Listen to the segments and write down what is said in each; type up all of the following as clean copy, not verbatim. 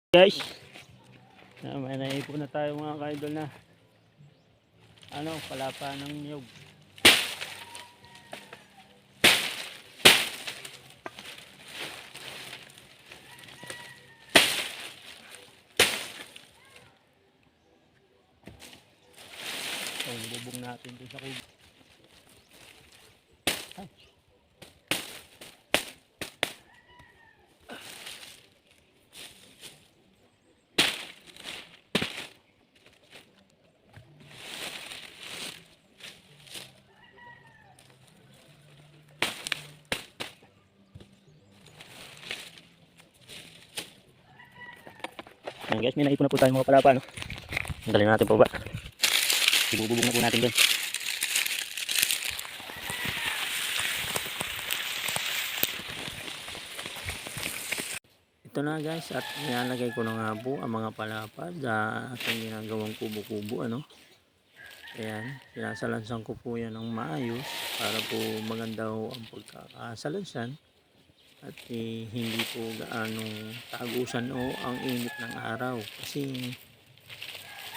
Guys, may naipon na tayo mga ka-idol na palapa ng niyog. Ang bubong natin dito sa kubo. Ayan guys, may naipon na po tayo mga palapa, no? Ang galing natin po ba? Ibububog na po natin dyan. Ito na guys, at nilalagay ko na nga po ang mga palapa sa ating ginagawang kubo-kubo, ano? Ayan, sinasalansan ko po yan ng maayos para po maganda ho ang pagkakasalansan at hindi po gaano tagusan o ang init ng araw, kasi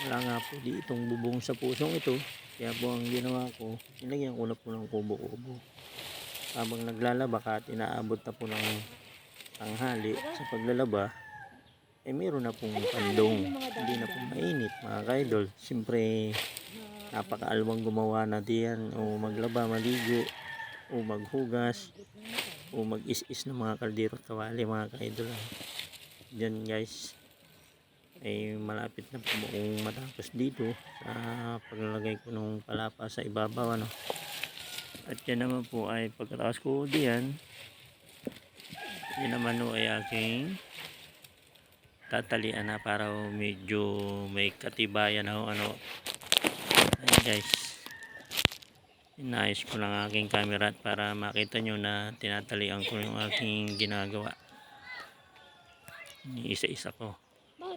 wala nga po di itong bubong sa pusong ito. Kaya po ang ginawa ko, nilagyan ko na po ng kubo-kubo habang naglalaba ka at inaabot na po ng tanghali sa paglalaba, meron na pong pandong, hindi na po mainit mga kaidol. Siyempre napakaalwang gumawa na diyan o maglaba, maligo o maghugas o mag-is-is ng mga kaldero at kawali mga kaidol. Diyan guys ay malapit na po kung matapos dito sa paglalagay ko ng palapa sa ibabaw, ano. At yan naman po ay pagkatapos ko diyan, yun naman o ay aking tatalian na para medyo may katibayan na ano. Ayan guys, inayos ko lang aking camera para makita nyo na tinatalian ko yung aking ginagawa. Isa-isa ko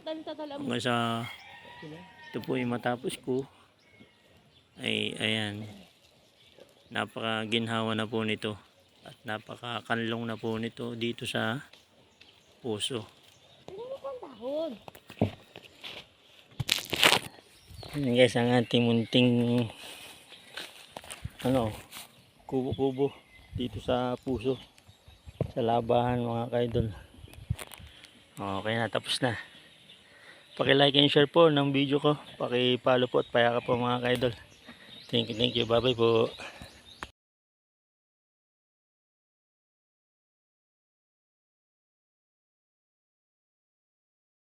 hanggang sa ito po yung matapos ko ay ayan, napakaginhawa na po nito at napakakanlong na po nito dito sa puso. Ayan guys, ang ating munting kubo-kubo dito sa puso, sa labahan mga kaidol. Okay na, tapos na. Paki-like and share po ng video ko, paki-follow po at payaka po mga kaidol. Thank you, bye bye po.